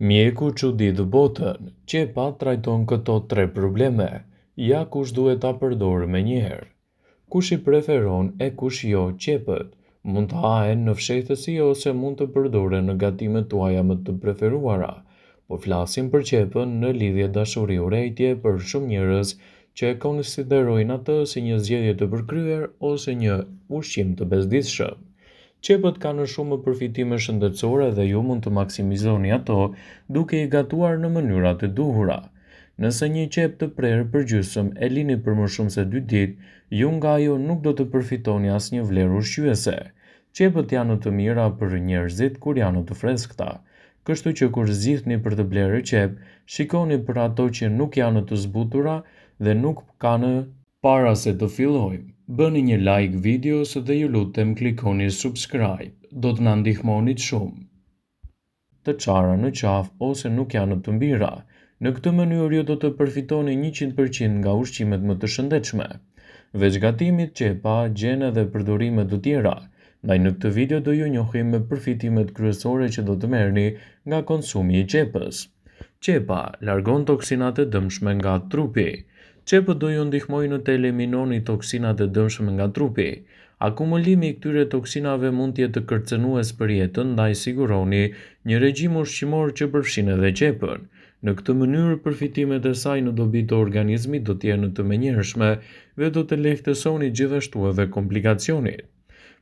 Mjeku që di botën, qepa trajton këto tre probleme, ja kush duhet ta përdorë me njëherë. Kush i preferon e kush jo qepët, mund të hahen në fshehtësi ose mund të përdoren në gatimet tuaja më të preferuara, po flasim për qepën në lidhje dashuri urrejtje për shumë njerëz që e konsiderojnë atë si një zgjedhje të përkryer ose një ushqim të bezdisshëm. Qepët kanë shumë përfitime shëndetësore dhe ju mund të maksimizoni ato duke i gatuar në mënyrat e duhura. Nëse një qep të prerë përgjysmë e lini për më shumë se 2 ditë, ju nga ajo nuk do të përfitoni asnjë vlerë ushqyese. Qepët janë të mira për njerëzit kur janë të freskëta. Kështu që kur zgjidhni për të blerë qep, shikoni për ato që nuk janë të zbutura dhe nuk kanë para se të fillojmë. Bëni një like videos dhe ju lutem klikoni subscribe, do të na ndihmonit shumë. Të çara në qafë ose nuk janë të mbira. Në këtë mënyrë ju do të përfitoni 100% nga ushqimet më të shëndetshme. Veç gatimit qepa, gjen edhe përdorime të tjera. Ndaj në këtë video do ju njohim me përfitimet kryesore që do të merrni nga konsumi i qepës. Qepa largon toksinat e dëmshme nga trupi. Qepët do ju ndihmojnë të eliminoni toksinat e dëmshme nga trupi. Akumulimi i këtyre toksinave mund të jetë kërcënues për jetën, ndaj siguroni një regjim ushqimor që përfshin edhe qepën. Në këtë mënyrë përfitimet e saj në dobi të organizmit do të jenë të menjëhershme dhe do të lehtësoni gjithashtu edhe komplikacionit.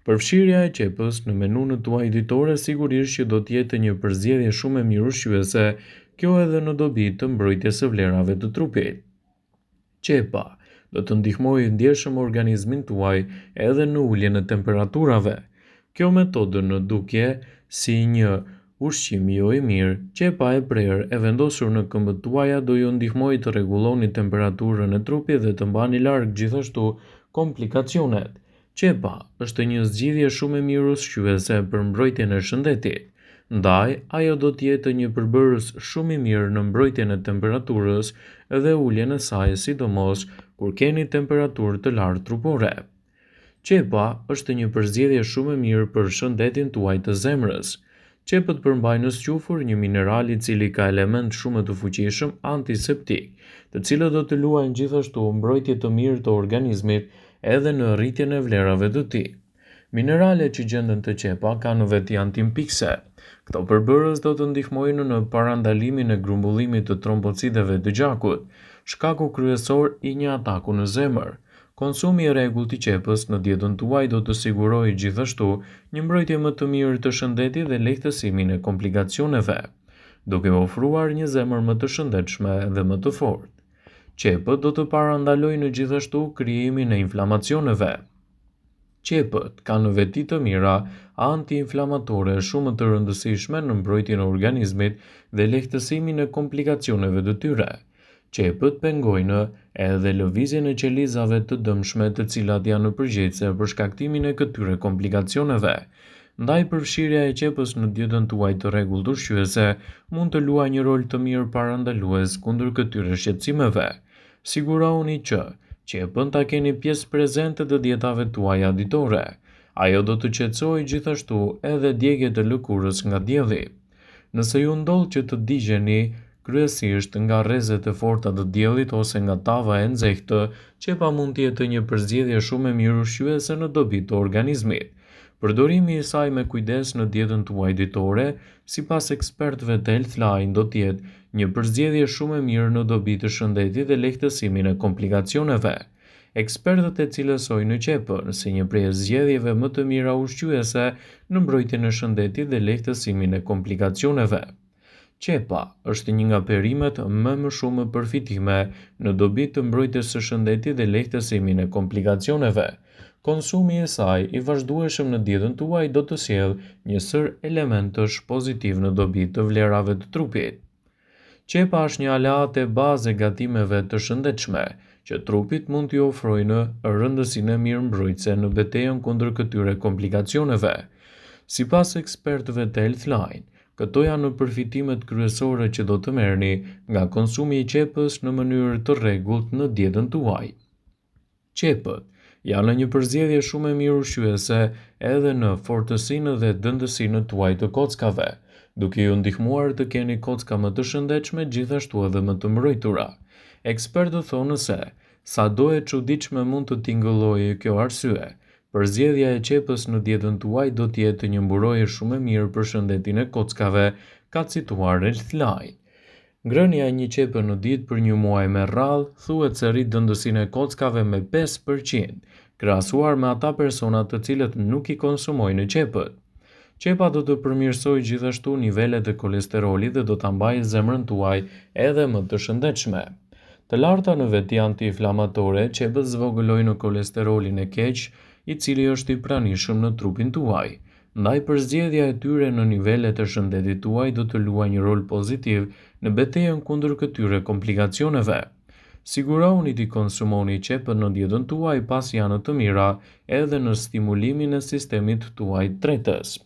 Përfshirja e qepës në menun tuaj ditore sigurisht që do të jetë një përzgjedhje shumë e mirë ushqyese, kjo edhe në dobi të mbrojtjes së vlerave të trupit. Qepa do të ndihmojë ndjeshëm organizmin tuaj edhe në uljen e temperaturave. Kjo metodë në dukje si një ushqim jo i mirë, qepa e prerë e vendosur në këmbët tuaja do ju ndihmojë të rregulloni temperaturën e trupit dhe të mbani larg gjithashtu komplikacionet. Qepa është një zgjidhje shumë e mirë ushqyese për mbrojtjen e shëndetit. Ndaj, ajo do të jetë një përbërës shumë i mirë në mbrojtjen e temperaturës dhe uljen e saj, sidomos kur keni temperaturë të lartë trupore. Qepa është një përzgjedhje shumë e mirë për shëndetin tuaj të zemrës. Qepët përmbajnë në squfur një mineral i cili ka element shumë të fuqishëm antiseptik, të cilët do të luajnë gjithashtu mbrojtje të mirë të organizmit edhe në rritjen e vlerave të tij. Mineralet që gjenden të qepa kanë veti antimpikse. Këto përbërës do të ndihmojnë në parandalimin e grumbullimit të trombocideve të gjakut, shkaku kryesor i një ataku në zemër. Konsumi i rregullt i qepës në dietën tuaj do të sigurojë gjithashtu një mbrojtje më të mirë të shëndetit dhe lehtësimin e komplikacioneve, duke ofruar një zemër më të shëndetshme dhe më të fortë. Qepët do të parandalojnë gjithashtu krijimin e inflamacioneve. Qepët kanë veti të mira anti-inflamatore shumë të rëndësishme në mbrojtjen e organizmit dhe lehtësimin e komplikacioneve të tyre. Qepët pengojnë edhe lëvizjen e qelizave të dëmshme të cilat janë përgjegjëse për shkaktimin e këtyre komplikacioneve. Ndaj përfshirja e qepës në dietën tuaj të rregullt ushqyese mund të luajë një rol të mirë parandalues kundër këtyre shqetësimeve. Sigurohuni që qepën ta keni pjesë prezente të dietave tuaja ditore. Ajo do të qetësojë gjithashtu edhe djegjet e lëkurës nga dielli. Nëse ju ndodh që të digjeni kryesisht nga rrezet e forta të diellit ose nga tava e nxehtë, qepa mund të jetë një përzgjedhje shumë e mirë ushqyese në dobi të organizmit. Përdorimi i saj me kujdes në dietën tuaj ditore, sipas ekspertëve të Healthline, do të jetë një përzgjedhje shumë e mirë në dobi të shëndetit dhe lehtësimin e komplikacioneve. Ekspertët e cilësojnë qepën si një prej zgjedhjeve më të mira ushqyese në mbrojtjen e shëndetit dhe lehtësimin e komplikacioneve. Qepa është një nga perimet më shumë përfitime në dobi të mbrojtjes së shëndetit dhe lehtësimin e komplikacioneve. Konsumi i saj i vazhdueshëm në dietën tuaj do të sjellë një sër elementësh pozitiv në dobi të vlerave të trupit. Qepa është një aleate bazë e gatimeve të shëndetshme, që trupit mund t'ju ofrojnë rëndësinë e mirë mbrojtëse në betejën kundër këtyre komplikacioneve. Sipas ekspertëve të Healthline, këto janë përfitimet kryesore që do të merrni nga konsumi i qepës në mënyrë të rregullt në dietën tuaj. Qepët janë një përzgjedhje shumë e mirë ushqyese edhe në fortësinë dhe dëndësinë tuaj të kockave. duke ju ndihmuar të keni kocka më të shëndetshme gjithashtu edhe më të mbrojtura. Ekspertët thonë se sado e çuditshme mund të tingëllojë kjo arsye, përzgjedhja e qepës në dietën tuaj do të jetë një mburojë shumë e mirë për shëndetin e kockave, ka cituar Healthline. Ngrënia e një qepe në ditë për një muaj me radhë thuhet se rrit dëndësinë e kockave me 5%, krahasuar me ata persona të cilët nuk i konsumojnë qepët. Qepa do të përmirësojë gjithashtu nivelet e kolesterolit dhe do ta mbajë zemrën tuaj edhe më të shëndetshme. Të larta në veti antiinflamatore, qepët zvogëlojnë kolesterolin e keq, i cili është i pranishëm në trupin tuaj. Ndaj përzgjedhja e tyre në nivelet e shëndetit tuaj do të luajë një rol pozitiv në betejën kundër këtyre komplikacioneve. Sigurohuni të konsumoni qepët në dietën tuaj pasi janë të mira edhe në stimulimin e sistemit tuaj tretës.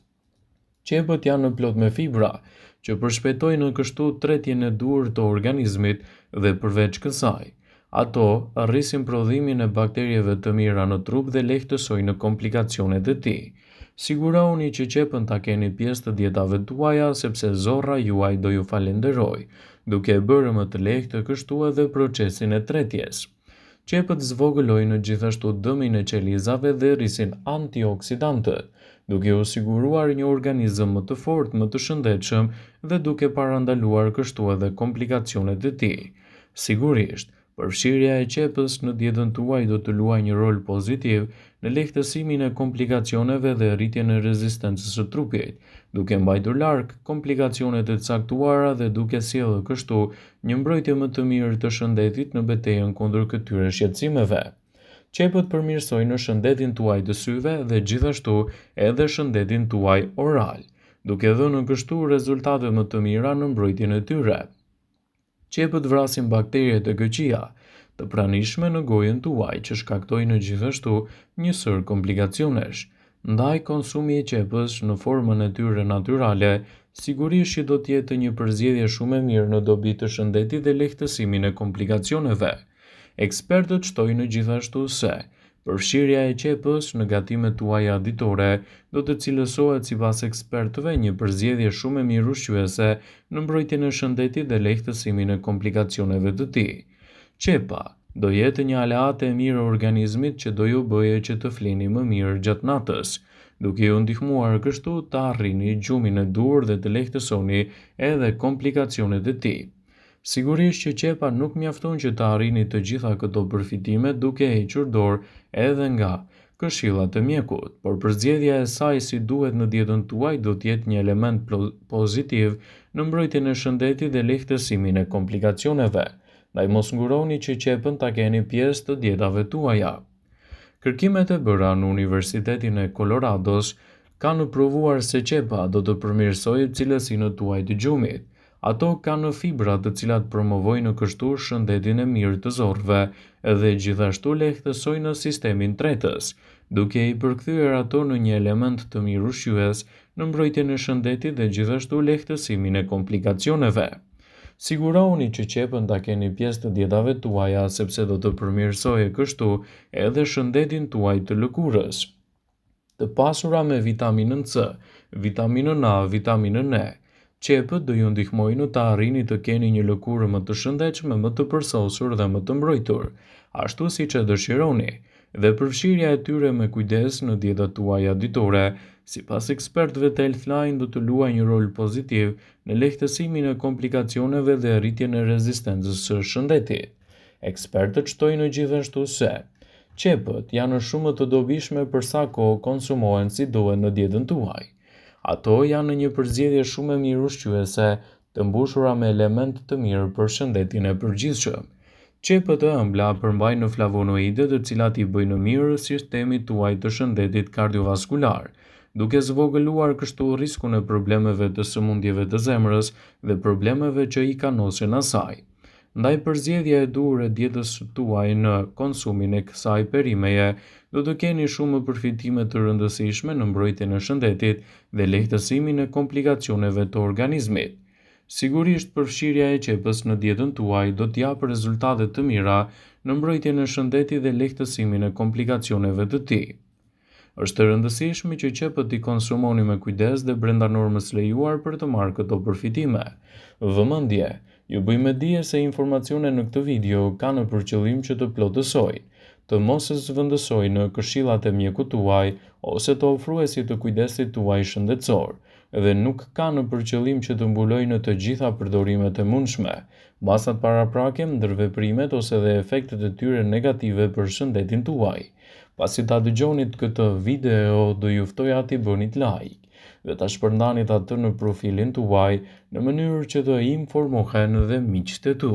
Qepët janë në plot me fibra, që përshpejtojnë kështu tretjen e duhur të organizmit dhe përveç kësaj, ato rrisin prodhimin e bakterieve të mira në trup dhe lehtësojnë komplikacionet e tij. Sigurohuni që qepën ta keni pjesë të dietave tuaja sepse zorra juaj do ju falenderoj, duke e bërë më të lehtë kështu edhe procesin e tretjes. Qepët zvogëlojnë gjithashtu dëmin e qelizave dhe rrisin antioksidantët, duke u siguruar një organizëm më të fortë, më të shëndetshëm dhe duke parandaluar kështu edhe komplikacionet e tij. Sigurisht, përfshirja e qepës në dietën tuaj do të luajë një rol pozitiv në lehtësimin e komplikacioneve dhe rritjen e rezistencës së trupit, duke mbajtur larg komplikacionet e caktuara dhe duke sjellë kështu një mbrojtje më të mirë të shëndetit në betejën kundër këtyre shqetësimeve. Qepët përmirësojnë shëndetin tuaj të syve dhe gjithashtu edhe shëndetin tuaj oral, duke dhënë kështu rezultate më të mira në mbrojtjen e tyre. Qepët vrasin bakteriet e këqija, të pranishme në gojën tuaj që shkaktojnë gjithashtu një sër komplikacionesh. Ndaj konsumi i qepës në formën e tyre natyrale, sigurisht që do të jetë një përzgjedhje shumë e mirë në dobi të shëndetit dhe lehtësimin e komplikacioneve. Ekspertët shtojnë gjithashtu se përfshirja e qepës në gatimet tuaja ditore do të cilësohet sipas ekspertëve një përzgjedhje shumë e mirë ushqyese në mbrojtjen e shëndetit dhe lehtësimin e komplikacioneve të tij. Qepa do jetë një aleate e mirë e organizmit që do ju bëjë që të flini më mirë gjatë natës, duke ju ndihmuar kështu të arrini gjumin e dur dhe të lehtësoni edhe komplikacionet e tij. Sigurisht që qepa nuk mjafton që të arrini të gjitha këto përfitime duke hequr dorë edhe nga këshillat e mjekut, por përzgjedhja e saj si duhet në dietën tuaj do të jetë një element pozitiv në mbrojtjen e shëndetit dhe lehtësimin e komplikacioneve. Ndaj mos nguroni që qepën ta keni pjesë të dietave tuaja. Kërkimet e bëra në Universitetin e Colorados kanë provuar se qepa do të përmirësojë cilësinë tuaj të gjumit. Ato kanë fibra të cilat promovojnë kështu shëndetin e mirë të zorrëve dhe gjithashtu lehtësojnë sistemin tretës, duke i përkthyer ato në një element të mirë ushqyes në mbrojtjen e shëndetit dhe gjithashtu lehtësimin e komplikacioneve. Sigurohuni që qepën ta keni pjesë të dietave tuaja sepse do të përmirësojë kështu edhe shëndetin tuaj të lëkurës. Të pasura me vitaminën C, vitaminën A, vitaminën E, qepët do ju ndihmojnë të arrini të keni një lëkurë më të shëndetshme, më të përsosur dhe më të mbrojtur, ashtu siç e dëshironi, dhe përfshirja e tyre me kujdes në dietat tuaja ditore, sipas ekspertëve të Healthline do të luajë një rol pozitiv në lehtësimin e komplikacioneve dhe rritjen e rezistencës së shëndetit. Ekspertët shtojnë gjithashtu se qepët janë shumë të dobishme për sa kohë konsumohen si duhet në dietën tuaj. Ato janë një përzgjedhje shumë e mirë ushqyese, të mbushura me elementë të mirë për shëndetin e përgjithshëm. Qepët e ëmbla përmbajnë flavonoide të cilat i bëjnë mirë sistemit tuaj të shëndetit kardiovaskular, duke zvogëluar kështu riskun e problemeve të sëmundjeve të zemrës dhe problemeve që i kanosin asaj. Ndaj përzgjedhja e duhur e dietës tuaj në konsumin e kësaj perimeje, do të keni shumë përfitime të rëndësishme në mbrojtjen e shëndetit dhe lehtësimin e komplikacioneve të organizmit. Sigurisht përfshirja e qepës në dietën tuaj do të japë rezultate të mira në mbrojtjen e shëndetit dhe lehtësimin e komplikacioneve të tij. Është e rëndësishme që qepët i konsumoni me kujdes dhe brenda normës lejuar për të marrë këto përfitime. Vëmendje, ju bëj me dije se informacionet në këtë video kanë për qëllim që të plotësojnë, të mos e zvendësoj në këshillat e mjekut tuaj ose të ofruesit të kujdesit tuaj shëndetësor, dhe nuk kanë për qëllim që të mbulojnë në të gjitha përdorimet e mundshme, masat paraprake, ndërveprimet ose dhe efektet e tyre negative për shëndetin tuaj. Pasi ta dëgjonit këtë video, do ju ftoja t'i bënit like dhe ta shpërndanit atë në profilin tuaj në mënyrë që të informohen dhe miqtë e tu.